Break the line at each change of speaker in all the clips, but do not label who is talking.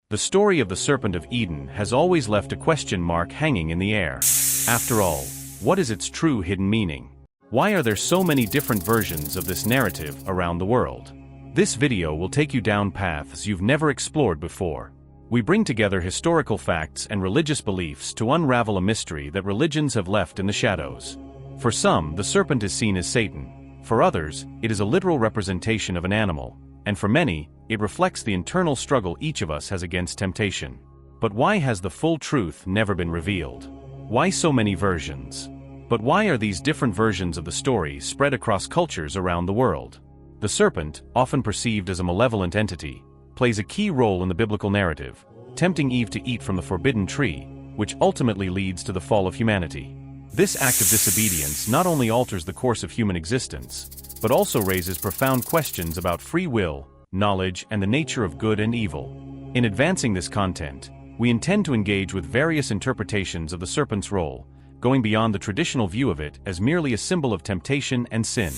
The story of the Serpent of Eden has always left a question mark hanging in the air. After all, what is its true hidden meaning? Why are there so many different versions of this narrative around the world? This video will take you down paths you've never explored before. We bring together historical facts and religious beliefs to unravel a mystery that religions have left in the shadows. For some, the serpent is seen as Satan. For others, it is a literal representation of an animal. And for many, it reflects the internal struggle each of us has against temptation. But why has the full truth never been revealed? Why so many versions? But why are these different versions of the story spread across cultures around the world? The serpent, often perceived as a malevolent entity, plays a key role in the biblical narrative, tempting Eve to eat from the forbidden tree, which ultimately leads to the fall of humanity. This act of disobedience not only alters the course of human existence, but also raises profound questions about free will, knowledge, and the nature of good and evil. In advancing this content, we intend to engage with various interpretations of the serpent's role, going beyond the traditional view of it as merely a symbol of temptation and sin.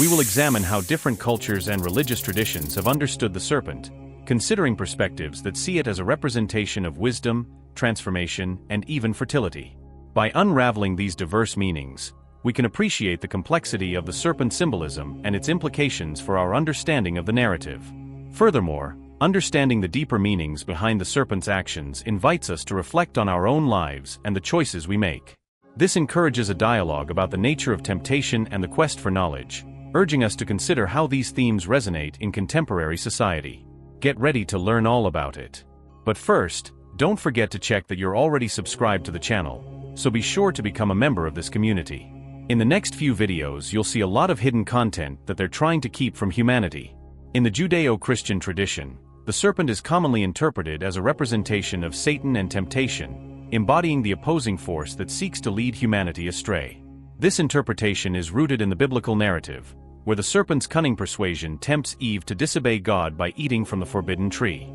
We will examine how different cultures and religious traditions have understood the serpent, considering perspectives that see it as a representation of wisdom, transformation, and even fertility. By unraveling these diverse meanings, we can appreciate the complexity of the serpent symbolism and its implications for our understanding of the narrative. Furthermore, understanding the deeper meanings behind the serpent's actions invites us to reflect on our own lives and the choices we make. This encourages a dialogue about the nature of temptation and the quest for knowledge, urging us to consider how these themes resonate in contemporary society. Get ready to learn all about it. But first, don't forget to check that you're already subscribed to the channel, so be sure to become a member of this community. In the next few videos, you'll see a lot of hidden content that they're trying to keep from humanity. In the judeo-christian tradition, the serpent is commonly interpreted as a representation of Satan and temptation, embodying the opposing force that seeks to lead humanity astray. This interpretation is rooted in the biblical narrative, where the serpent's cunning persuasion tempts Eve to disobey God by eating from the forbidden tree.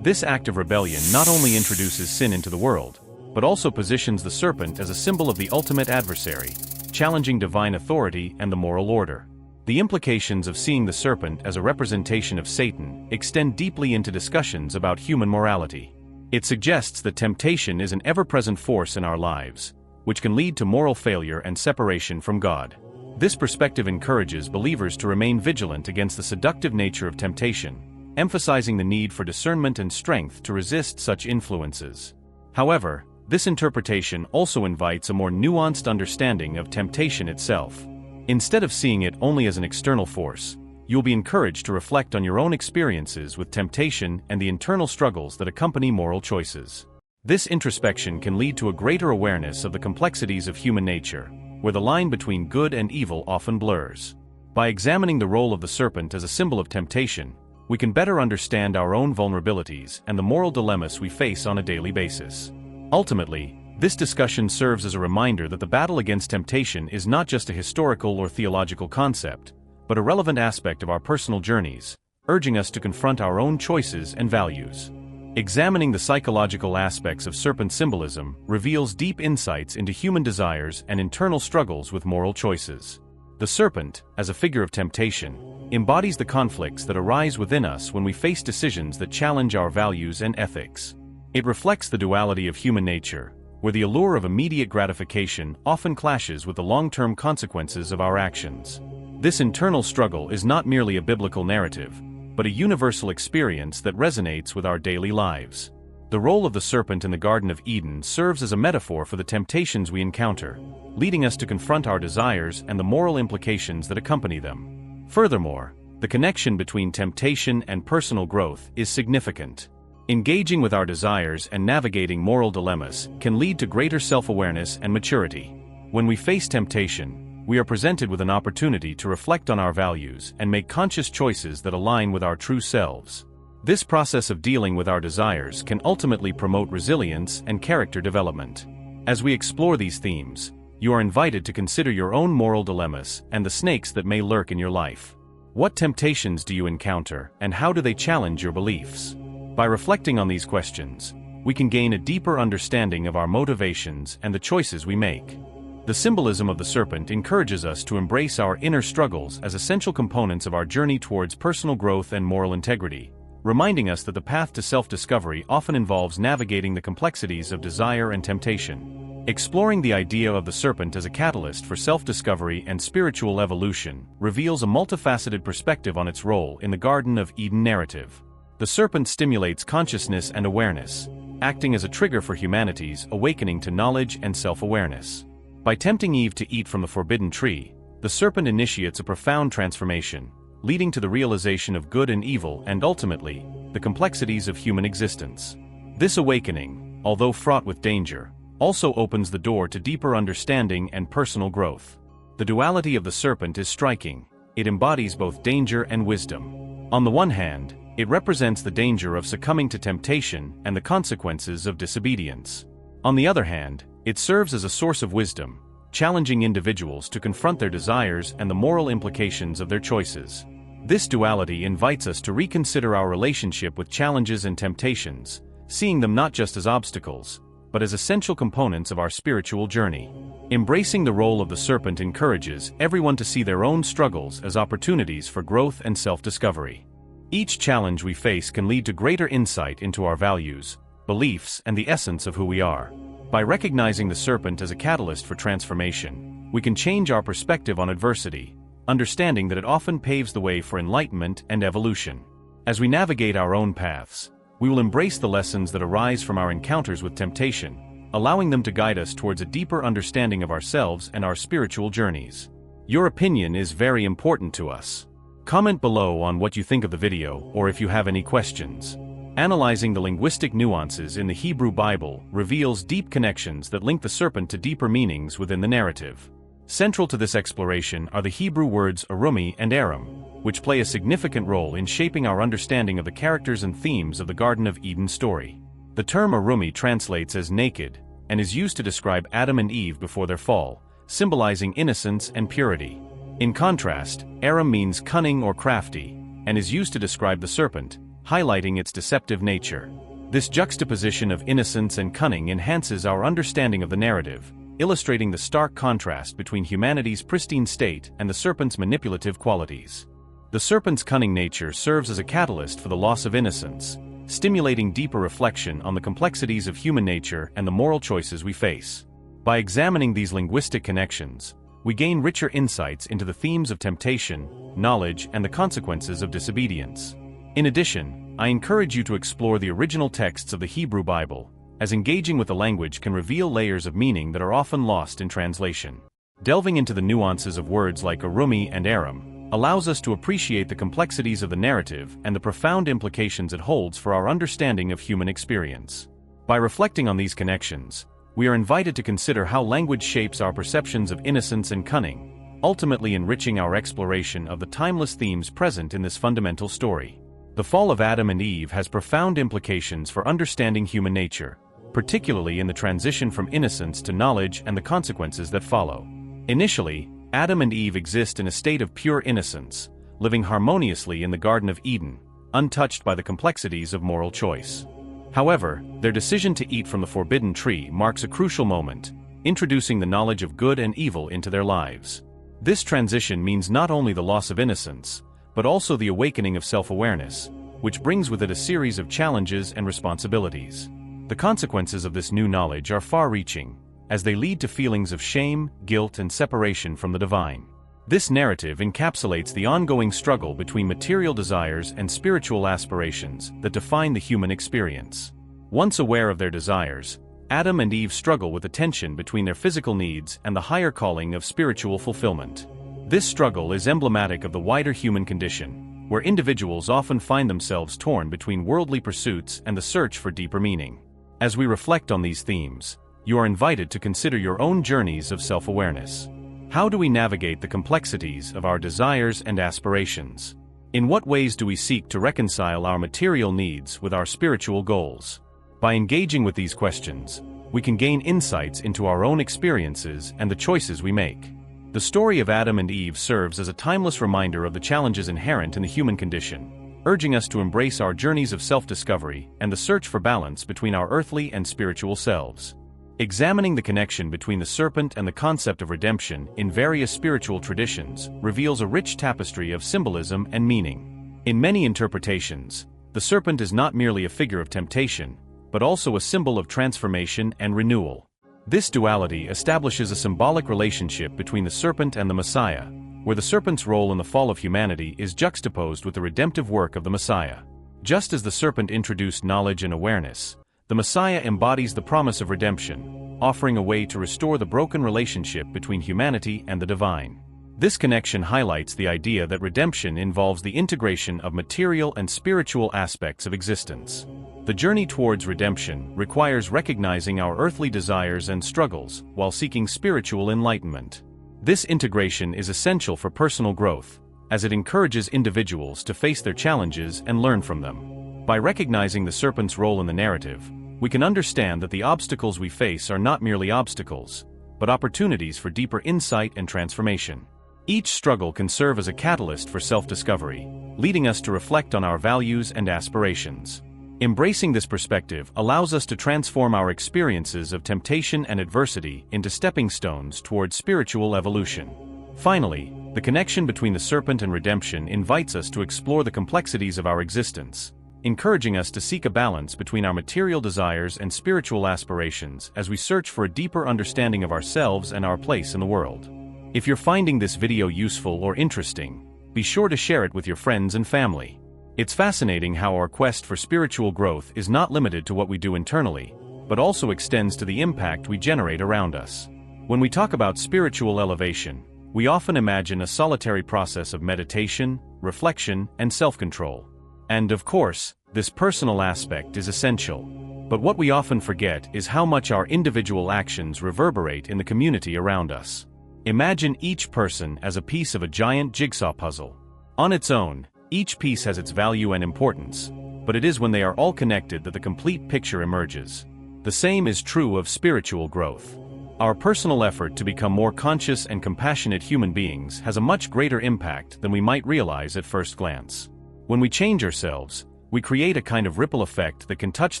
This act of rebellion not only introduces sin into the world, but also positions the serpent as a symbol of the ultimate adversary, challenging divine authority and the moral order. The implications of seeing the serpent as a representation of Satan extend deeply into discussions about human morality. It suggests that temptation is an ever-present force in our lives, which can lead to moral failure and separation from God. This perspective encourages believers to remain vigilant against the seductive nature of temptation, emphasizing the need for discernment and strength to resist such influences. However, this interpretation also invites a more nuanced understanding of temptation itself. Instead of seeing it only as an external force, you'll be encouraged to reflect on your own experiences with temptation and the internal struggles that accompany moral choices. This introspection can lead to a greater awareness of the complexities of human nature, where the line between good and evil often blurs. By examining the role of the serpent as a symbol of temptation, we can better understand our own vulnerabilities and the moral dilemmas we face on a daily basis. Ultimately, this discussion serves as a reminder that the battle against temptation is not just a historical or theological concept, but a relevant aspect of our personal journeys, urging us to confront our own choices and values. Examining the psychological aspects of serpent symbolism reveals deep insights into human desires and internal struggles with moral choices. The serpent, as a figure of temptation, embodies the conflicts that arise within us when we face decisions that challenge our values and ethics. It reflects the duality of human nature, where the allure of immediate gratification often clashes with the long-term consequences of our actions. This internal struggle is not merely a biblical narrative, but a universal experience that resonates with our daily lives. The role of the serpent in the Garden of Eden serves as a metaphor for the temptations we encounter, leading us to confront our desires and the moral implications that accompany them. Furthermore, the connection between temptation and personal growth is significant. Engaging with our desires and navigating moral dilemmas can lead to greater self-awareness and maturity. When we face temptation, we are presented with an opportunity to reflect on our values and make conscious choices that align with our true selves. This process of dealing with our desires can ultimately promote resilience and character development. As we explore these themes, you are invited to consider your own moral dilemmas and the snakes that may lurk in your life. What temptations do you encounter, and how do they challenge your beliefs? By reflecting on these questions, we can gain a deeper understanding of our motivations and the choices we make. The symbolism of the serpent encourages us to embrace our inner struggles as essential components of our journey towards personal growth and moral integrity, reminding us that the path to self-discovery often involves navigating the complexities of desire and temptation. Exploring the idea of the serpent as a catalyst for self-discovery and spiritual evolution reveals a multifaceted perspective on its role in the Garden of Eden narrative. The serpent stimulates consciousness and awareness, acting as a trigger for humanity's awakening to knowledge and self-awareness. By tempting Eve to eat from the forbidden tree, the serpent initiates a profound transformation, leading to the realization of good and evil and ultimately, the complexities of human existence. This awakening, although fraught with danger, also opens the door to deeper understanding and personal growth. The duality of the serpent is striking. It embodies both danger and wisdom. On the one hand, it represents the danger of succumbing to temptation and the consequences of disobedience. On the other hand, it serves as a source of wisdom, challenging individuals to confront their desires and the moral implications of their choices. This duality invites us to reconsider our relationship with challenges and temptations, seeing them not just as obstacles, but as essential components of our spiritual journey. Embracing the role of the serpent encourages everyone to see their own struggles as opportunities for growth and self-discovery. Each challenge we face can lead to greater insight into our values, beliefs, and the essence of who we are. By recognizing the serpent as a catalyst for transformation, we can change our perspective on adversity, understanding that it often paves the way for enlightenment and evolution. As we navigate our own paths, we will embrace the lessons that arise from our encounters with temptation, allowing them to guide us towards a deeper understanding of ourselves and our spiritual journeys. Your opinion is very important to us. Comment below on what you think of the video or if you have any questions. Analyzing the linguistic nuances in the Hebrew Bible reveals deep connections that link the serpent to deeper meanings within the narrative. Central to this exploration are the Hebrew words arumi and aram, which play a significant role in shaping our understanding of the characters and themes of the Garden of Eden story. The term arumi translates as naked, and is used to describe Adam and Eve before their fall, symbolizing innocence and purity. In contrast, aram means cunning or crafty, and is used to describe the serpent, highlighting its deceptive nature. This juxtaposition of innocence and cunning enhances our understanding of the narrative, illustrating the stark contrast between humanity's pristine state and the serpent's manipulative qualities. The serpent's cunning nature serves as a catalyst for the loss of innocence, stimulating deeper reflection on the complexities of human nature and the moral choices we face. By examining these linguistic connections, we gain richer insights into the themes of temptation, knowledge, and the consequences of disobedience. In addition, I encourage you to explore the original texts of the Hebrew Bible, as engaging with the language can reveal layers of meaning that are often lost in translation. Delving into the nuances of words like arumi and aram allows us to appreciate the complexities of the narrative and the profound implications it holds for our understanding of human experience. By reflecting on these connections, we are invited to consider how language shapes our perceptions of innocence and cunning, ultimately enriching our exploration of the timeless themes present in this fundamental story. The fall of Adam and Eve has profound implications for understanding human nature, particularly in the transition from innocence to knowledge and the consequences that follow. Initially, Adam and Eve exist in a state of pure innocence, living harmoniously in the Garden of Eden, untouched by the complexities of moral choice. However, their decision to eat from the forbidden tree marks a crucial moment, introducing the knowledge of good and evil into their lives. This transition means not only the loss of innocence, but also the awakening of self-awareness, which brings with it a series of challenges and responsibilities. The consequences of this new knowledge are far-reaching, as they lead to feelings of shame, guilt, and separation from the divine. This narrative encapsulates the ongoing struggle between material desires and spiritual aspirations that define the human experience. Once aware of their desires, Adam and Eve struggle with the tension between their physical needs and the higher calling of spiritual fulfillment. This struggle is emblematic of the wider human condition, where individuals often find themselves torn between worldly pursuits and the search for deeper meaning. As we reflect on these themes, you are invited to consider your own journeys of self-awareness. How do we navigate the complexities of our desires and aspirations? In what ways do we seek to reconcile our material needs with our spiritual goals? By engaging with these questions, we can gain insights into our own experiences and the choices we make. The story of Adam and Eve serves as a timeless reminder of the challenges inherent in the human condition, urging us to embrace our journeys of self-discovery and the search for balance between our earthly and spiritual selves. Examining the connection between the serpent and the concept of redemption in various spiritual traditions reveals a rich tapestry of symbolism and meaning. In many interpretations, The serpent is not merely a figure of temptation, but also a symbol of transformation and renewal. This duality establishes a symbolic relationship between the serpent and the Messiah, where the serpent's role in the fall of humanity is juxtaposed with the redemptive work of the Messiah. Just as the serpent introduced knowledge and awareness, the Messiah embodies the promise of redemption, offering a way to restore the broken relationship between humanity and the divine. This connection highlights the idea that redemption involves the integration of material and spiritual aspects of existence. The journey towards redemption requires recognizing our earthly desires and struggles while seeking spiritual enlightenment. This integration is essential for personal growth, as it encourages individuals to face their challenges and learn from them. By recognizing the serpent's role in the narrative, we can understand that the obstacles we face are not merely obstacles, but opportunities for deeper insight and transformation. Each struggle can serve as a catalyst for self-discovery, leading us to reflect on our values and aspirations. Embracing this perspective allows us to transform our experiences of temptation and adversity into stepping stones towards spiritual evolution. Finally, the connection between the serpent and redemption invites us to explore the complexities of our existence, encouraging us to seek a balance between our material desires and spiritual aspirations as we search for a deeper understanding of ourselves and our place in the world. If you're finding this video useful or interesting, be sure to share it with your friends and family. It's fascinating how our quest for spiritual growth is not limited to what we do internally, but also extends to the impact we generate around us. When we talk about spiritual elevation, we often imagine a solitary process of meditation, reflection, and self-control. And of course, this personal aspect is essential. But what we often forget is how much our individual actions reverberate in the community around us. Imagine each person as a piece of a giant jigsaw puzzle. On its own, each piece has its value and importance, but it is when they are all connected that the complete picture emerges. The same is true of spiritual growth. Our personal effort to become more conscious and compassionate human beings has a much greater impact than we might realize at first glance. When we change ourselves, we create a kind of ripple effect that can touch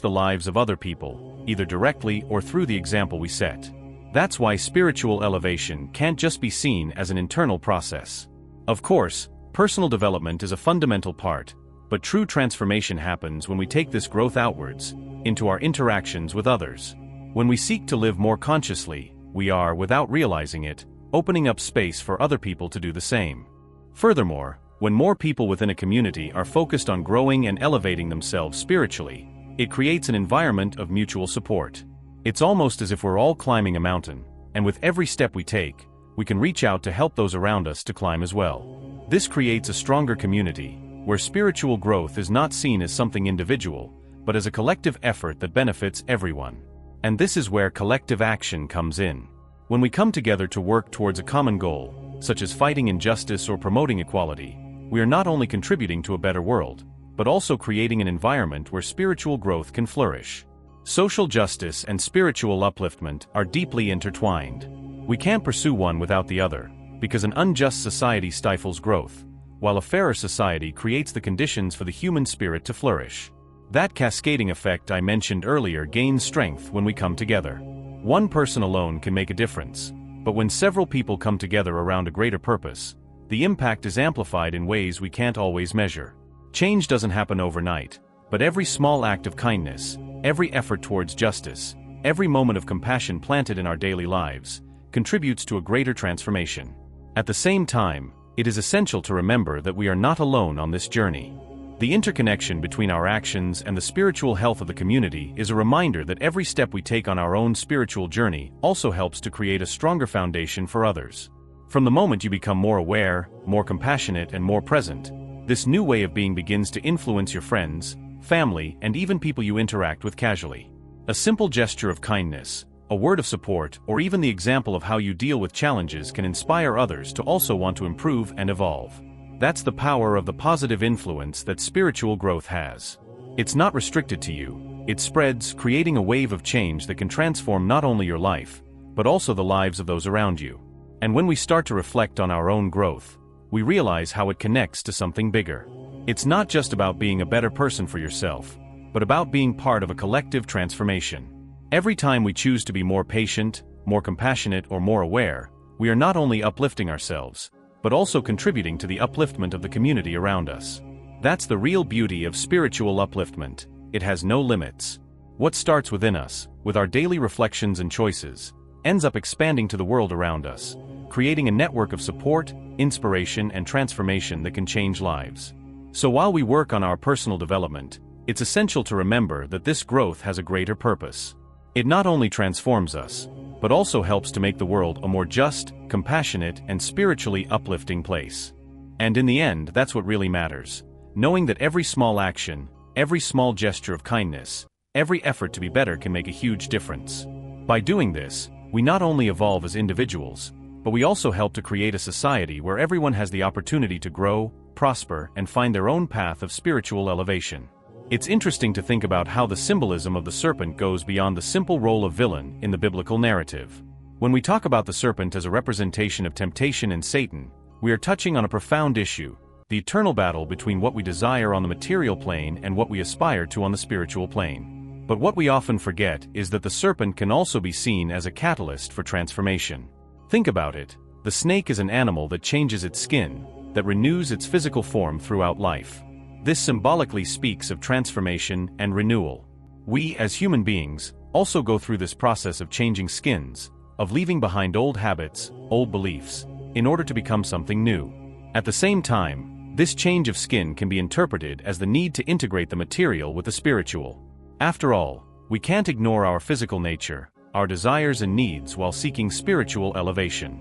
the lives of other people, either directly or through the example we set. That's why spiritual elevation can't just be seen as an internal process. Of course, personal development is a fundamental part, but true transformation happens when we take this growth outwards, into our interactions with others. When we seek to live more consciously, we are, without realizing it, opening up space for other people to do the same. Furthermore, when more people within a community are focused on growing and elevating themselves spiritually, it creates an environment of mutual support. It's almost as if we're all climbing a mountain, and with every step we take, we can reach out to help those around us to climb as well. This creates a stronger community, where spiritual growth is not seen as something individual, but as a collective effort that benefits everyone. And this is where collective action comes in. When we come together to work towards a common goal, such as fighting injustice or promoting equality, we are not only contributing to a better world, but also creating an environment where spiritual growth can flourish. Social justice and spiritual upliftment are deeply intertwined. We can't pursue one without the other, because an unjust society stifles growth, while a fairer society creates the conditions for the human spirit to flourish. That cascading effect I mentioned earlier gains strength when we come together. One person alone can make a difference, but when several people come together around a greater purpose, the impact is amplified in ways we can't always measure. Change doesn't happen overnight, but every small act of kindness, every effort towards justice, every moment of compassion planted in our daily lives, contributes to a greater transformation. At the same time, it is essential to remember that we are not alone on this journey. The interconnection between our actions and the spiritual health of the community is a reminder that every step we take on our own spiritual journey also helps to create a stronger foundation for others. From the moment you become more aware, more compassionate, and more present, this new way of being begins to influence your friends, family, and even people you interact with casually. A simple gesture of kindness, a word of support, or even the example of how you deal with challenges can inspire others to also want to improve and evolve. That's the power of the positive influence that spiritual growth has. It's not restricted to you, it spreads, creating a wave of change that can transform not only your life, but also the lives of those around you. And when we start to reflect on our own growth, we realize how it connects to something bigger. It's not just about being a better person for yourself, but about being part of a collective transformation. Every time we choose to be more patient, more compassionate, or more aware, we are not only uplifting ourselves, but also contributing to the upliftment of the community around us. That's the real beauty of spiritual upliftment. It has no limits. What starts within us, with our daily reflections and choices, ends up expanding to the world around us, creating a network of support, inspiration, and transformation that can change lives. So while we work on our personal development, it's essential to remember that this growth has a greater purpose. It not only transforms us, but also helps to make the world a more just, compassionate, and spiritually uplifting place. And in the end, that's what really matters. Knowing that every small action, every small gesture of kindness, every effort to be better can make a huge difference. By doing this, we not only evolve as individuals, but we also help to create a society where everyone has the opportunity to grow, prosper, and find their own path of spiritual elevation. It's interesting to think about how the symbolism of the serpent goes beyond the simple role of villain in the biblical narrative. When we talk about the serpent as a representation of temptation and Satan, we are touching on a profound issue: the eternal battle between what we desire on the material plane and what we aspire to on the spiritual plane. But what we often forget is that the serpent can also be seen as a catalyst for transformation. Think about it. The snake is an animal that changes its skin, that renews its physical form throughout life. This symbolically speaks of transformation and renewal. We, as human beings, also go through this process of changing skins, of leaving behind old habits, old beliefs, in order to become something new. At the same time, this change of skin can be interpreted as the need to integrate the material with the spiritual. After all, we can't ignore our physical nature, our desires and needs while seeking spiritual elevation.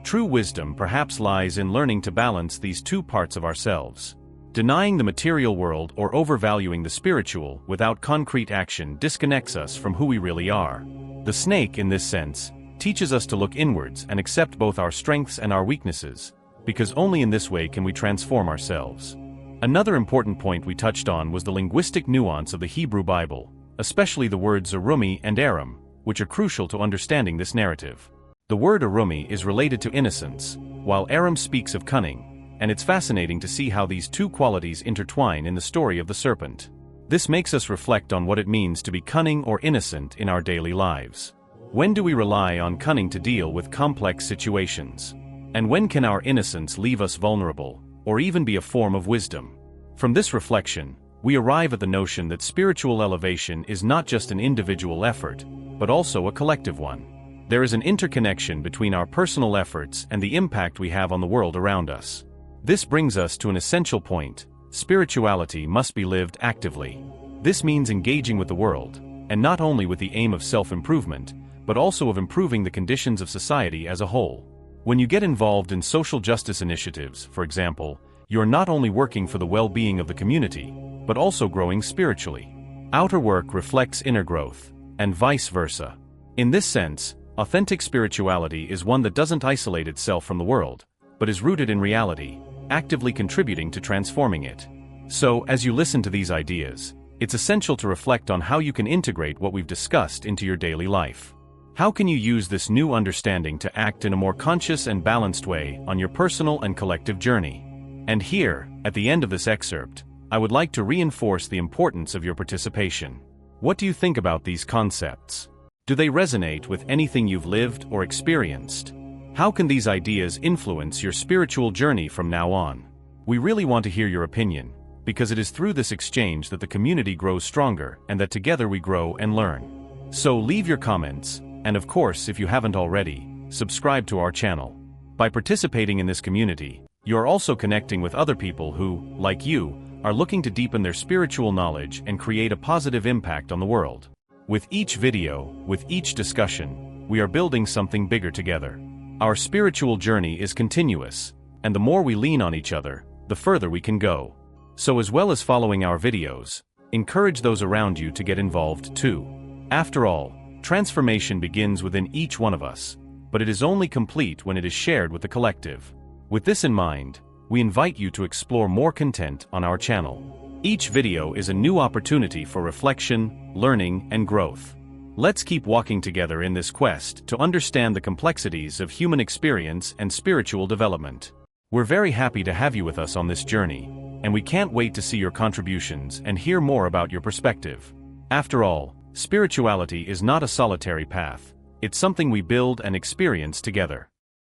True wisdom perhaps lies in learning to balance these two parts of ourselves. Denying the material world or overvaluing the spiritual without concrete action disconnects us from who we really are. The snake, in this sense, teaches us to look inwards and accept both our strengths and our weaknesses, because only in this way can we transform ourselves. Another important point we touched on was the linguistic nuance of the Hebrew Bible, especially the words Arumi and Aram, which are crucial to understanding this narrative. The word Arumi is related to innocence, while Aram speaks of cunning, and it's fascinating to see how these two qualities intertwine in the story of the serpent. This makes us reflect on what it means to be cunning or innocent in our daily lives. When do we rely on cunning to deal with complex situations? And when can our innocence leave us vulnerable, or even be a form of wisdom? From this reflection, we arrive at the notion that spiritual elevation is not just an individual effort, but also a collective one. There is an interconnection between our personal efforts and the impact we have on the world around us. This brings us to an essential point: spirituality must be lived actively. This means engaging with the world, and not only with the aim of self-improvement, but also of improving the conditions of society as a whole. When you get involved in social justice initiatives, for example, you're not only working for the well-being of the community, but also growing spiritually. Outer work reflects inner growth, and vice versa. In this sense, authentic spirituality is one that doesn't isolate itself from the world, but is rooted in reality, actively contributing to transforming it. So, as you listen to these ideas, it's essential to reflect on how you can integrate what we've discussed into your daily life. How can you use this new understanding to act in a more conscious and balanced way on your personal and collective journey? And here, at the end of this excerpt, I would like to reinforce the importance of your participation. What do you think about these concepts? Do they resonate with anything you've lived or experienced? How can these ideas influence your spiritual journey from now on? We really want to hear your opinion, because it is through this exchange that the community grows stronger and that together we grow and learn. So leave your comments, and of course, if you haven't already, subscribe to our channel. By participating in this community, you are also connecting with other people who, like you, are looking to deepen their spiritual knowledge and create a positive impact on the world. With each video, with each discussion, we are building something bigger together. Our spiritual journey is continuous, and the more we lean on each other, the further we can go. So as well as following our videos, encourage those around you to get involved too. After all, transformation begins within each one of us, but it is only complete when it is shared with the collective. With this in mind, we invite you to explore more content on our channel. Each video is a new opportunity for reflection, learning, and growth. Let's keep walking together in this quest to understand the complexities of human experience and spiritual development. We're very happy to have you with us on this journey, and we can't wait to see your contributions and hear more about your perspective. After all, spirituality is not a solitary path, it's something we build and experience together.